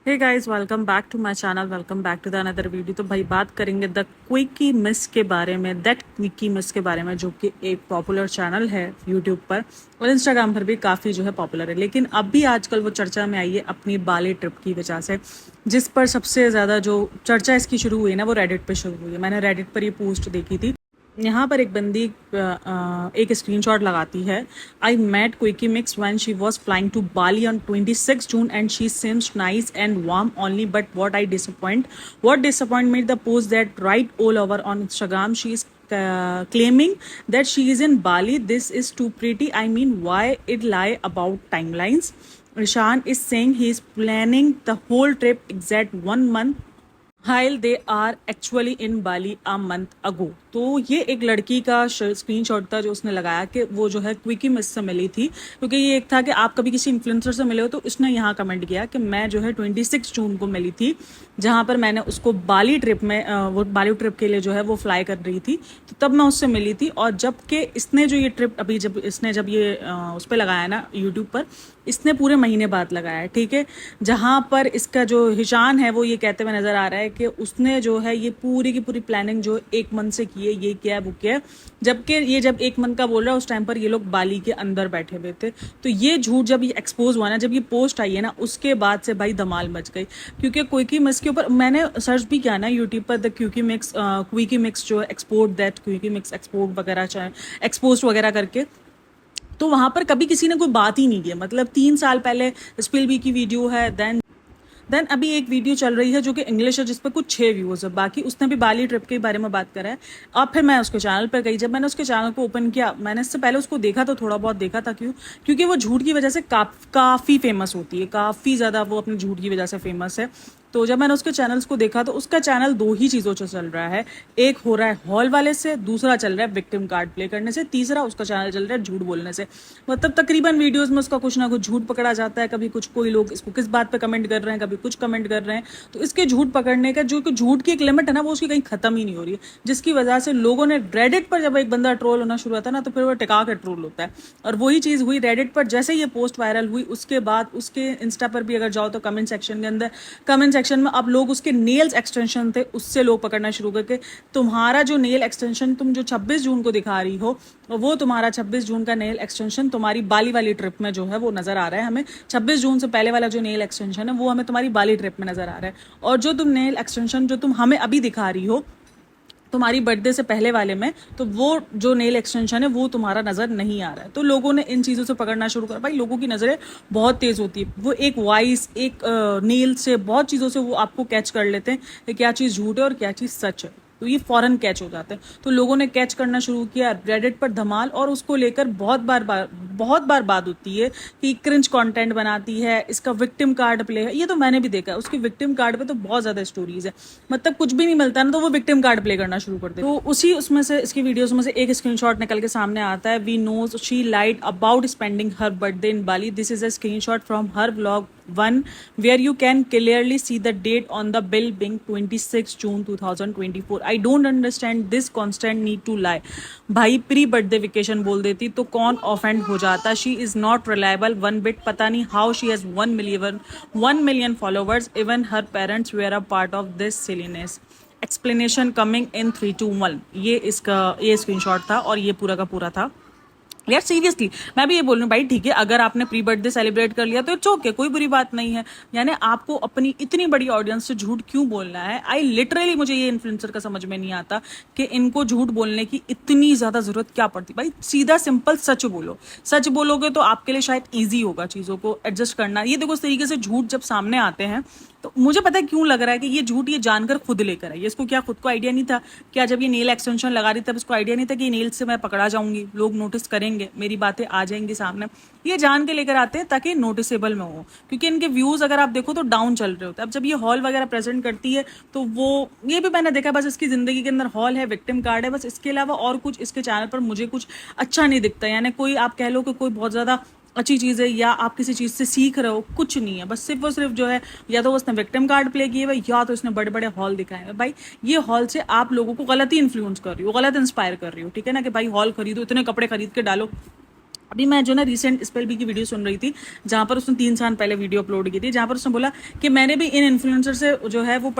Hey guys, welcome back to my channel. Welcome back to the another video. तो भाई बात करेंगे the quickie miss के बारे में, दैट क्विकी मिस के बारे में, जो कि एक पॉपुलर चैनल है यूट्यूब पर और इंस्टाग्राम पर भी काफ़ी जो है पॉपुलर है। लेकिन अब भी आजकल वो चर्चा में आई है अपनी बाली ट्रिप की वजह से, जिस पर सबसे ज़्यादा जो चर्चा इसकी शुरू हुई ना वो रेडिट पे शुरू हुई है। मैंने रेडिट पर ये पोस्ट देखी थी। यहाँ पर एक बंदी एक स्क्रीनशॉट लगाती है। I met quickie mix when she was flying to Bali on 26 June and she seems nice and warm only but what disappoint me the post that right all over on Instagram she is claiming that she is in Bali. This is too pretty. I mean, why it lie about timelines? Rishan is saying he is planning the whole trip exact 1 month while they are actually in Bali a month ago। तो ये एक लड़की का screenshot था जो उसने लगाया कि वो जो है क्विकी मिस से मिली थी। क्योंकि ये एक था कि आप कभी किसी इन्फ्लुएंसर से मिले हो, तो इसने यहाँ कमेंट किया कि मैं जो है 26 जून को मिली थी, जहाँ पर मैंने उसको बाली ट्रिप में वो बाली ट्रिप के लिए जो है वो फ्लाई कर रही थी, तो तब मैं उससे मिली थी। और जबकि इसने जो ये ट्रिप अभी जब ये उस पर लगाया ना यूट्यूब पर, इसने पूरे महीने बाद लगाया है, ठीक है। जहाँ पर इसका जो हिशान है वो ये कहते हुए नजर आ रहा है कि उसने जो है ये पूरी की पूरी प्लानिंग जो 1 मंथ से की है, ये किया है, वो किया है। जबकि ये जब 1 मंथ का बोल रहा है उस टाइम पर ये लोग बाली के अंदर बैठे हुए थे। तो ये झूठ जब ये एक्सपोज हुआ ना, जब ये पोस्ट आई है ना, उसके बाद से भाई धमाल मच गई। क्योंकि क्विकी मिक्स के ऊपर मैंने सर्च भी किया ना यूट्यूब पर, द क्विकी मिक्स जो export that quickie mix export वगैरह चाहे एक्सपोज वगैरह करके, तो वहां पर कभी किसी ने कोई बात ही नहीं की। मतलब 3 साल पहले स्पिलबी की वीडियो है, देन अभी एक वीडियो चल रही है जो कि इंग्लिश है, जिस पर कुछ 6 व्यूज है। बाकी उसने भी बाली ट्रिप के बारे में बात करा है। अब फिर मैं उसके चैनल पर गई। जब मैंने उसके चैनल को ओपन किया, मैंने इससे पहले उसको देखा तो थोड़ा बहुत देखा था। क्योंकि वो झूठ की वजह से काफ़ी फेमस होती है, काफ़ी ज़्यादा वो अपने झूठ की वजह से फेमस है। तो जब मैंने उसके चैनल्स को देखा तो उसका चैनल 2 ही चीज़ों से चल रहा है। एक हो रहा है हॉल वाले से, दूसरा चल रहा है विक्टिम कार्ड प्ले करने से, तीसरा उसका चैनल चल रहा है झूठ बोलने से। मतलब तकरीबन वीडियोस में उसका कुछ ना कुछ झूठ पकड़ा जाता है। कभी कुछ कोई लोग इसको किस बात पे कमेंट कर रहे हैं, कभी कुछ कमेंट कर रहे हैं। तो इसके झूठ पकड़ने का जो झूठ की एक लिमिट है ना, वो उसकी कहीं खत्म ही नहीं हो रही है। जिसकी वजह से लोगों ने रेडिट पर जब एक बंदा ट्रोल होना शुरू होता है ना, तो फिर वो टिका के ट्रोल होता है। और वही चीज़ हुई रेडिट पर। जैसे ये पोस्ट वायरल हुई उसके बाद उसके इंस्टा पर भी अगर जाओ तो कमेंट सेक्शन में अब लोग उसके नेल्स एक्सटेंशन थे उससे लोग पकड़ना शुरू करके, तुम्हारा जो नेल एक्सटेंशन तुम जो 26 जून को दिखा रही हो, वो तुम्हारा 26 जून का नेल एक्सटेंशन तुम्हारी बाली वाली ट्रिप में जो है वो नजर आ रहा है हमें। 26 जून से पहले वाला जो नेल एक्सटेंशन है वो हमें तुम्हारी बाली ट्रिप में नजर आ रहा है। और जो तुम नेल एक्सटेंशन जो तुम हमें अभी दिखा रही हो तुम्हारी बर्थडे से पहले वाले में, तो वो जो नेल एक्सटेंशन है वो तुम्हारा नजर नहीं आ रहा है। तो लोगों ने इन चीज़ों से पकड़ना शुरू कर। भाई लोगों की नज़रें बहुत तेज़ होती है। वो एक वॉइस, एक नेल से, बहुत चीज़ों से वो आपको कैच कर लेते हैं कि क्या चीज़ झूठ है और क्या चीज़ सच है। तो ये फौरन कैच हो जाते हैं। तो लोगों ने कैच करना शुरू किया रेडिट पर धमाल। और उसको लेकर बहुत बार बात होती है कि क्रिंज कंटेंट बनाती है, इसका विक्टिम कार्ड प्ले है। ये तो मैंने भी देखा है, उसकी विक्टिम कार्ड पे तो बहुत ज्यादा स्टोरीज है। मतलब कुछ भी नहीं मिलता ना तो वो विक्टिम कार्ड प्ले करना शुरू कर दे। तो उसी उसमें से इसकी वीडियोस में से एक स्क्रीनशॉट निकल के सामने आता है। We knows she lied about spending her birthday in Bali. This is a screenshot from her vlog 1 where you can clearly see the date on the bill being 26 June 2024। I don't understand this constant need to lie। भाई pre birthday vacation बोल देती तो कौन offend हो जाता। She is not reliable one bit. पता नहीं how she has 1 million followers. Even her parents were a part of this silliness. Explanation coming in 3 2 1। ये स्क्रीनशॉट था और ये पूरा का पूरा था। यार सीरियसली मैं भी ये बोल रही हूँ भाई, ठीक है, अगर आपने प्री बर्थडे सेलिब्रेट कर लिया तो इट्स ओके, कोई बुरी बात नहीं है। यानी आपको अपनी इतनी बड़ी ऑडियंस से झूठ क्यों बोलना है। आई लिटरली मुझे ये इन्फ्लुएंसर का समझ में नहीं आता कि इनको झूठ बोलने की इतनी ज्यादा जरूरत क्या पड़ती। भाई सीधा सिंपल सच बोलो। सच बोलोगे तो आपके लिए शायद ईजी होगा चीजों को एडजस्ट करना। ये देखो, इस तरीके से झूठ जब सामने आते हैं तो मुझे पता है क्यों लग रहा है कि ये झूठ ये जानकर खुद लेकर है। इसको क्या खुद को आइडिया नहीं था? क्या जब ये नेल एक्सटेंशन लगा रही तब इसको आइडिया नहीं था कि नेल से मैं पकड़ा जाऊंगी, लोग नोटिस करेंगे, मेरी बातें आ जाएंगी सामने? ये जान के लेकर आते हैं ताकि नोटिसेबल में हो। क्योंकि इनके व्यूज अगर आप देखो तो डाउन चल रहे होते हैं। अब जब ये हॉल वगैरह प्रेजेंट करती है तो वो, ये भी मैंने देखा, बस इसकी जिंदगी के अंदर हॉल है, विक्टिम कार्ड है, बस इसके अलावा और कुछ इसके चैनल पर मुझे कुछ अच्छा नहीं दिखता। यानी कोई आप कह लो कि कोई बहुत ज्यादा अच्छी चीज़ है या आप किसी चीज़ से सीख रहे हो, कुछ नहीं है। बस सिर्फ और सिर्फ जो है या तो उसने विक्टिम कार्ड प्ले किए हुए या तो उसने बड़े बड़े हॉल दिखाए हुए। भाई ये हॉल से आप लोगों को गलत ही इन्फ्लुएंस कर रही हो, गलत इंस्पायर कर रही हो, ठीक है ना, कि भाई हॉल खरीदो, इतने कपड़े खरीद के डालो। अभी मैं जो ना रिसेंट स्पेल बी की वीडियो सुन रही थी, जहां पर उसने 3 साल पहले वीडियो अपलोड की थी, जहां पर उसने बोला कि मैंने भी इन इन्फ्लुएंसर से जो है वो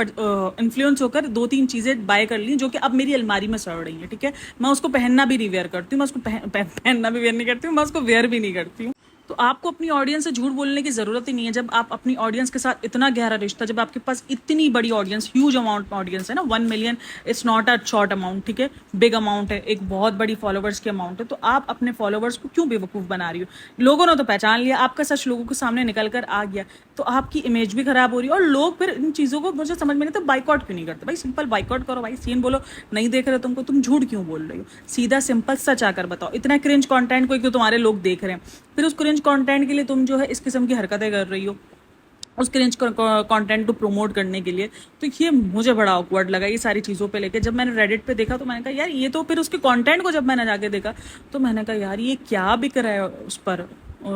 इन्फ्लुएंस होकर 2-3 चीजें बाय कर ली जो कि अब मेरी अलमारी में सड़ रही है। ठीक है, मैं उसको पहनना भी नहीं वेयर करती हूँ, मैं उसको पहनना भी वेयर नहीं करती हूँ, मैं उसको वेयर भी नहीं करती हूँ। तो आपको अपनी ऑडियंस से झूठ बोलने की जरूरत ही नहीं है। जब आप अपनी ऑडियंस के साथ इतना गहरा रिश्ता, जब आपके पास इतनी बड़ी ऑडियंस, ह्यूज अमाउंट ऑडियंस है ना, 1 million, it's not a short amount, ठीक है, बिग अमाउंट है, एक बहुत बड़ी फॉलोवर्स की अमाउंट है। तो आप अपने फॉलोवर्स को क्यों बेवकूफ बना रही हो? लोगों ने तो पहचान लिया, आपका सच लोगों के सामने निकल कर आ गया, तो आपकी इमेज भी खराब हो रही है। और लोग फिर इन चीजों को, मुझे समझ में नहीं, तो बाइकआउट क्यों नहीं करते भाई? सिंपल बाइकआउट करो भाई, सीन बोलो, नहीं देख रहे तुमको, तुम झूठ क्यों बोल रही हो? सीधा सिंपल सच आकर बताओ। इतना क्रिंज कंटेंट कोई क्यों तुम्हारे लोग देख रहे हैं, फिर उस क्रिंज कंटेंट के लिए तुम जो है इस किस्म की हरकतें कर रही हो, उस क्रिंज कंटेंट को प्रमोट करने के लिए। तो ये मुझे बड़ा ऑकवर्ड लगा ये सारी चीज़ों पे लेके। जब मैंने रेडिट पे देखा तो मैंने कहा यार ये तो, फिर उसके कंटेंट को जब मैंने जाके देखा तो मैंने कहा यार ये क्या बिक रहा है उस पर,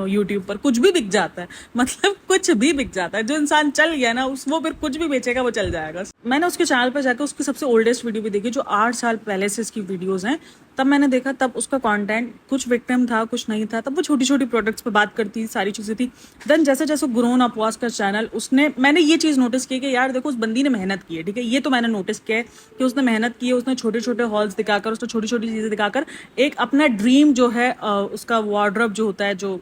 यूट्यूब पर कुछ भी बिक जाता है, मतलब कुछ भी बिक जाता है। जो इंसान चल गया ना, उस वो फिर कुछ भी बेचेगा, वो चल जाएगा। मैंने उसके चैनल पर जाकर उसकी सबसे ओल्डेस्ट वीडियो भी देखी, जो 8 साल पहले से इसकी वीडियोस हैं। तब मैंने देखा, तब उसका कंटेंट कुछ विक्टिम था, कुछ नहीं था। तब वो छोटी छोटी प्रोडक्ट्स पे बात करती, सारी चीजें थी। देन जैसे जैसे ग्रोन अप वाज का चैनल, उसने, मैंने ये चीज नोटिस की कि यार देखो, उस बंदी ने मेहनत की है। ठीक है, ये तो मैंने नोटिस किया है कि उसने मेहनत की है। उसने छोटे छोटे हॉल्स दिखाकर, उसने छोटी छोटी चीजें दिखाकर एक अपना ड्रीम जो है, उसका वार्डरोब जो होता है, जो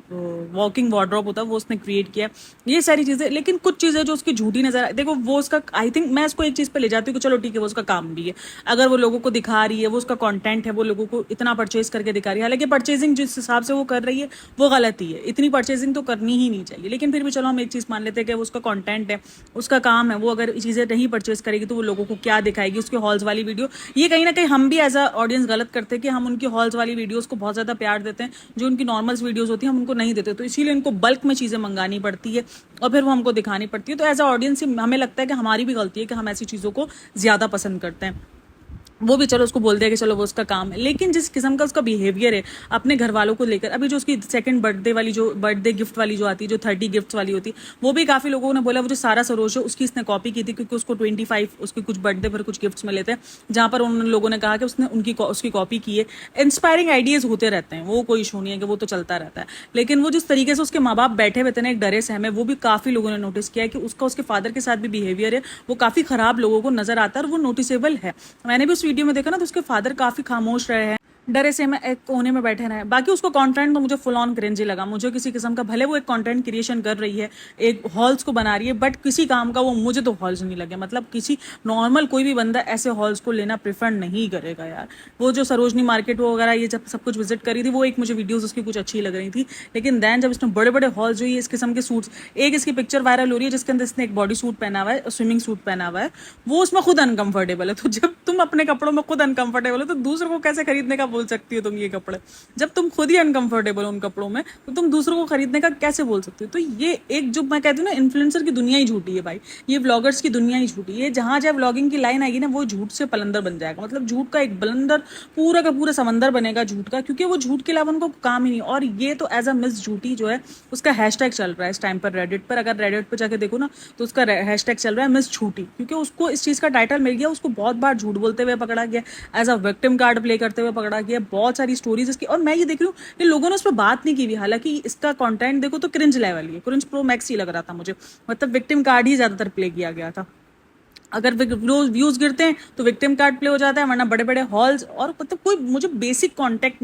वॉकिंग वार्डरोब होता है, वो उसने क्रिएट किया, ये सारी चीजें। लेकिन कुछ चीजें जो उसकी झूठी नजर, देखो वो उसका, आई थिंक मैं इसको एक चीज पे ले जाती हूँ कि चलो ठीक है, वो उसका काम भी है। अगर वो लोगों को दिखा रही है, वो उसका कंटेंट है, वो लोगों को इतना परचेज करके दिखा रही है। हालांकि परचेजिंग जिस हिसाब से वो कर रही है वो गलत ही है, इतनी परचेजिंग तो करनी ही नहीं चाहिए। लेकिन फिर भी चलो हम एक चीज मान लेते हैं कि वो उसका कंटेंट है, उसका काम है। वो अगर चीजें नहीं परचेज करेगी तो वो लोगों को क्या दिखाएगी? उसके हॉल्स वाली वीडियो। ये कहीं ना कहीं हम भी एज अ ऑडियंस गलत करते हैं कि हम उनकी हॉल्स वाली वीडियोस को बहुत ज्यादा प्यार देते हैं, जो उनकी नॉर्मल्स वीडियोस होती है हम उनको नहीं देते। तो इसीलिए उनको बल्क में चीजें मंगानी पड़ती है और फिर वो हमको दिखानी पड़ती है। तो एज अ ऑडियंस हमें लगता है कि हमारी भी गलती है कि हम ऐसी चीजों को ज्यादा पसंद करते हैं। वो भी चलो उसको बोल दिया कि चलो वो उसका काम है, लेकिन जिस किस्म का उसका बिहेवियर है अपने घर वालों को लेकर, अभी जो उसकी सेकंड बर्थडे वाली, जो बर्थडे गिफ्ट वाली जो आती है, जो 30 गिफ्ट वाली होती है, वो भी काफी लोगों ने बोला वो जो सारा सरोज है उसकी इसने कॉपी की थी, क्योंकि उसको 25 उसके कुछ बर्थडे पर कुछ गिफ्ट्स मिले थे, जहां पर उन लोगों ने कहा कि उसने उसकी कॉपी की है। इंस्पायरिंग आइडियाज होते रहते हैं, वो कोई इशू नहीं है कि वो तो चलता रहता है। लेकिन वो जिस तरीके से उसके माँ बाप बैठे हुए थे ना, एक डरे सहमे, वो भी काफी लोगों ने नोटिस किया है कि उसका उसके फादर के साथ भी बिहेवियर है, वो काफी खराब लोगों को नजर आता है और वो नोटिसेबल है। मैंने भी उस वीडियो में देखा ना, तो उसके फादर काफी खामोश रहे हैं, डरे से मैं एक कोने में बैठे रहे। बाकी उसको कंटेंट तो मुझे फुल ऑन क्रिंजी लगा। मुझे किसी किस्म का, भले वो एक कंटेंट क्रिएशन कर रही है, एक हॉल्स को बना रही है, बट किसी काम का वो, मुझे तो हॉल्स नहीं लगे। मतलब किसी नॉर्मल कोई भी बंदा ऐसे हॉल्स को लेना प्रेफर नहीं करेगा यार। वो जो सरोजनी मार्केट वगैरह ये जब सब कुछ विजिट करी थी, वो एक मुझे वीडियोस उसकी कुछ अच्छी लग रही थी। लेकिन देन जब इसने बड़े बड़े हॉल्स, जो ये इस किस्म के सूट्स, एक इसकी पिक्चर वायरल हो रही है जिसके अंदर इसने एक बॉडी सूट पहना हुआ है, स्विमिंग सूट पहना हुआ है, वो उसमें खुद अनकंफर्टेबल है। तो जब तुम अपने कपड़ों में खुद अनकंफर्टेबल हो तो दूसरों को कैसे खरीदने का बोल सकती हो तुम ये कपड़े? जब तुम खुद ही अनकंफर्टेबल हो उन कपड़ों में, तो तुम दूसरों को खरीदने का कैसे बोल सकते हो? तो ये एक, जो मैं कहती हूँ ना, इन्फ्लुएंसर की दुनिया ही झूठी है भाई, ये व्लॉगर्स की दुनिया ही झूठी है। जहां जहां व्लॉगिंग की लाइन आएगी ना, वो झूठ से पलंदर बन जाएगा। मतलब झूठ का एक बलंदर, पूरा का पूरा समंदर बनेगा झूठ का, क्योंकि वो झूठ के अलावा उनको काम ही नहीं। और ये तो एज अ मिस झूठी जो है, उसका हैशटैग चल रहा है इस टाइम पर रेडिट पर। अगर रेडिट पर जाके देखो ना, तो उसका हैशटैग चल रहा है मिस झूठी, क्योंकि उसको इस चीज का टाइटल मिल गया। उसको बहुत बार झूठ बोलते हुए पकड़ा गया, as a victim card play करते हुए पकड़ा गया, बहुत सारी स्टोरीज इसकी। और मैं ये देख रही हूँ कि लोगों ने उस पर बात नहीं की हुई। हालांकि इसका कंटेंट देखो तो क्रिंज लेवल ही है, क्रिंज प्रो मैक्स ही लग रहा था मुझे। मतलब विक्टिम कार्ड ही ज्यादातर प्ले किया गया था। अगर व्यूज गिरते हैं तो विक्टिम कार्ड प्ले हो जाता है, वरना बड़े बड़े हॉल्स। और मतलब कोई मुझे बेसिक कंटेंट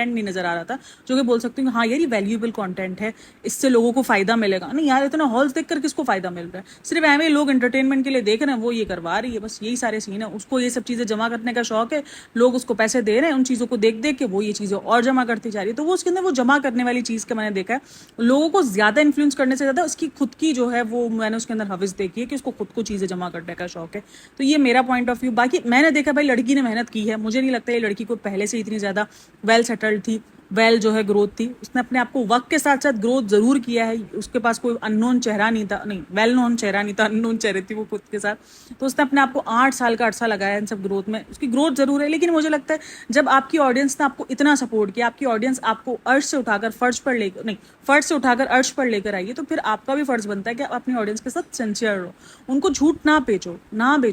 नहीं नजर आ रहा था जो कि बोल सकती हूँ हाँ यार ये वैल्यूएबल कंटेंट है, इससे लोगों को फायदा मिलेगा। नहीं यार, इतना हॉल्स देखकर किसको फायदा मिल रहा है? सिर्फ एवं लोग एंटरटेनमेंट के लिए देख रहे हैं, वो ये करवा रही है, बस यही सारे सीन है। उसको ये सब चीजें जमा करने का शौक है, लोग उसको पैसे दे रहे हैं, उन चीजों को देख देख के वो ये चीजें और जमा करती जा रही है। तो वो उसके अंदर वो जमा करने वाली चीज का मैंने देखा है, लोगों को ज्यादा इन्फ्लुएंस करने से ज्यादा उसकी खुद की जो है, वो मैंने उसके अंदर हविस देखी है कि उसको खुद को चीजें जमा करने का शौक है। तो ये मेरा पॉइंट ऑफ व्यू। बाकी मैंने देखा भाई, लड़की ने मेहनत की है, मुझे नहीं लगता ये लड़की को पहले से इतनी ज्यादा वेल सेटल्ड थी, वेल जो है ग्रोथ थी। उसने अपने आप को वक्त के साथ साथ ग्रोथ जरूर किया है। उसके पास कोई अननोन चेहरा नहीं था, नहीं वेल नोन चेहरा नहीं था, अननोन चेहरे थी वो खुद के साथ। तो उसने अपने आप को 8 साल का अरसा लगाया इन सब ग्रोथ में, उसकी ग्रोथ जरूर है। लेकिन मुझे लगता है जब आपकी ऑडियंस ने आपको इतना सपोर्ट किया, आपकी ऑडियंस आपको अर्श से उठाकर फर्श पर लेकर, नहीं फर्श से उठाकर अर्श पर लेकर आई है, तो फिर आपका भी फर्ज बनता है कि आप अपनी ऑडियंस के साथ सिंसियर रहो, उनको झूठ ना बेचो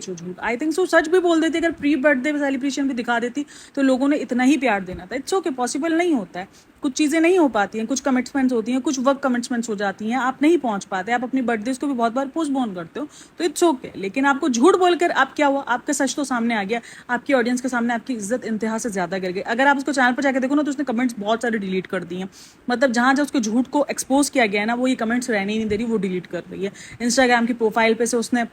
झूठ। आई थिंक सो सच भी बोल देती, अगर प्री बर्थडे सेलिब्रेशन भी दिखा देती तो लोगों ने इतना ही प्यार देना था। इट्स ओके, पॉसिबल नहीं होता। होता है, कुछ चीज़ें नहीं हो पाती हैं, कुछ कमिटमेंट्स होती हैं, कुछ वर्क कमिटमेंट्स हो जाती हैं, आप नहीं पहुंच पाते, आप अपनी बर्थडेज को भी बहुत बार पोस्टपोन करते हो, तो इट्स ओके। लेकिन आपको झूठ बोलकर आप क्या हुआ, आपका सच तो सामने आ गया, आपकी ऑडियंस के सामने आपकी इज्जत इंतहा से ज़्यादा गिर गई। अगर आप उसको चैनल पर जाकर देखो ना, तो उसने कमेंट्स बहुत सारे डिलीट कर दिए हैं। मतलब जहाँ जहाँ उसके झूठ को एक्सपोज किया गया है ना, वो ये कमेंट्स रहने ही नहीं दे रही, वो डिलीट कर रही है। इंस्टाग्राम की प्रोफाइल पे से उसने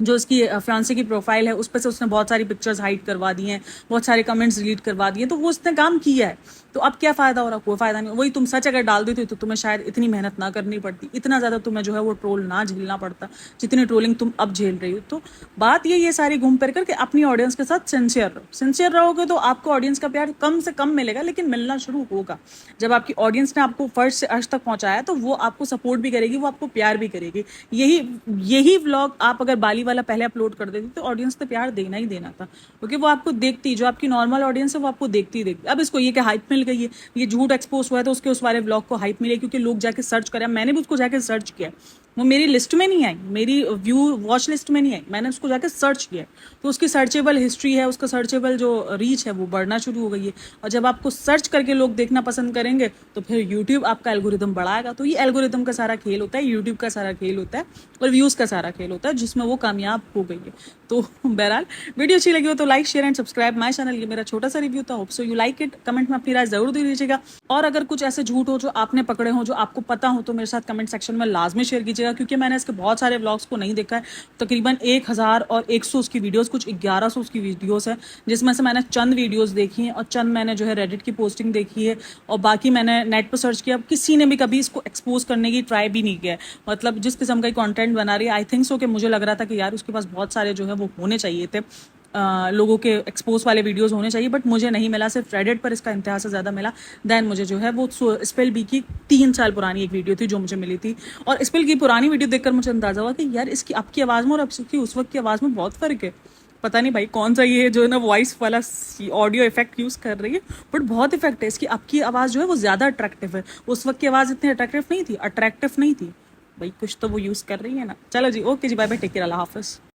जो उसकी फियांसे की प्रोफाइल है उस पर से उसने बहुत सारी पिक्चर्स हाइड करवा दी हैं, बहुत सारे कमेंट्स डिलीट करवा दिए, तो वो उसने काम किया है। तो अब क्या फ़ायदा हो रहा, कोई फ़ायदा नहीं। वही तुम सच अगर डाल देते तो तुम्हें शायद इतनी मेहनत ना करनी पड़ती, इतना ज़्यादा तुम्हें जो है वो ट्रोल ना झेलना पड़ता जितनी ट्रोलिंग तुम अब झेल रही हो। तो बात ये सारी घूम फिर करके अपनी ऑडियंस के साथ सिंसियर रहो। सिंसियर रहोगे तो आपको ऑडियंस का प्यार कम से कम मिलेगा, लेकिन मिलना शुरू होगा। जब आपकी ऑडियंस ने आपको फर्स्ट से अर्श तक पहुंचाया तो वो आपको सपोर्ट भी करेगी, वो आपको प्यार भी करेगी। यही व्लॉग आप अगर बाली वाला पहले अपलोड कर देती तो ऑडियंस ने प्यार देना ही देना था, क्योंकि वो आपको देखती, जो आपकी नॉर्मल ऑडियंस है वो आपको देखती। अब इसको ये कि हाइप मिल गई है, ये झूठ एक्सपोज हुआ है, तो उसके उस वाले व्लॉग को हाइप मिले क्योंकि लोग जाके सर्च करें। मैंने भी उसको जाके सर्च किया, वो मेरी लिस्ट में नहीं आई, मेरी व्यू वॉच लिस्ट में नहीं आई, मैंने उसको जाके सर्च किया, तो उसकी सर्चेबल हिस्ट्री है, उसका सर्चेबल जो रीच है वो बढ़ना शुरू हो गई है। और जब आपको सर्च करके लोग देखना पसंद करेंगे तो फिर यूट्यूब आपका एल्गोरिदम बढ़ाएगा। तो ये एल्गोरिदम का सारा खेल होता है, यूट्यूब का सारा खेल होता है, और व्यूज़ का सारा खेल होता है, जिसमें वो कामयाब हो गई है। तो बहरहाल वीडियो अच्छी लगी हो तो like share and subscribe my channel. ये मेरा छोटा सा रिव्यू था, hope so you like it. Comment में अपनी राय जरूर दे दीजिएगा, और अगर कुछ ऐसे झूठ हो जो आपने पकड़े हो, जो आपको पता हो, तो मेरे साथ कमेंट सेक्शन में लाजमी शेयर कीजिएगा, क्योंकि मैंने इसके बहुत सारे व्लॉग्स को नहीं देखा है। तकरीबन 1000 उसकी वीडियोस, कुछ 1100 उसकी वीडियोस है, जिसमें से मैंने चंद वीडियोस देखी हैं और चंद मैंने जो है रेडिट की पोस्टिंग देखी है, और बाकी मैंने नेट पर सर्च किया। किसी ने भी कभी इसको एक्सपोज करने की ट्राई भी नहीं किया है। मतलब जिस किस्म का कंटेंट बना रही है, आई थिंक सो कि मुझे लग रहा था कि यार उसके पास बहुत सारे जो है वो होने चाहिए थे, लोगों के एक्सपोज वाले वीडियोस होने चाहिए, बट मुझे नहीं मिला। सिर्फ रेडिट पर इसका इंतहा से ज़्यादा मिला। देन मुझे जो है वो स्पेल बी की 3 साल पुरानी एक वीडियो थी जो मुझे मिली थी, और स्पेल की पुरानी वीडियो देखकर मुझे अंदाजा हुआ कि यार इसकी आपकी आवाज़ में और अब की उस वक्त की आवाज़ में बहुत फ़र्क है। पता नहीं भाई कौन सा ये जो है ना वॉइस वाला ऑडियो इफेक्ट यूज़ कर रही है, बट बहुत इफेक्ट है इसकी। आपकी आवाज़ जो है वो ज़्यादा अट्रैक्टिव है, उस वक्त की आवाज़ इतनी अट्रैक्टिव नहीं थी भाई, कुछ तो वो यूज़ कर रही है ना। चलो जी, ओके जी, बाय बाय, टेक केयर, अल्लाह हाफिज़।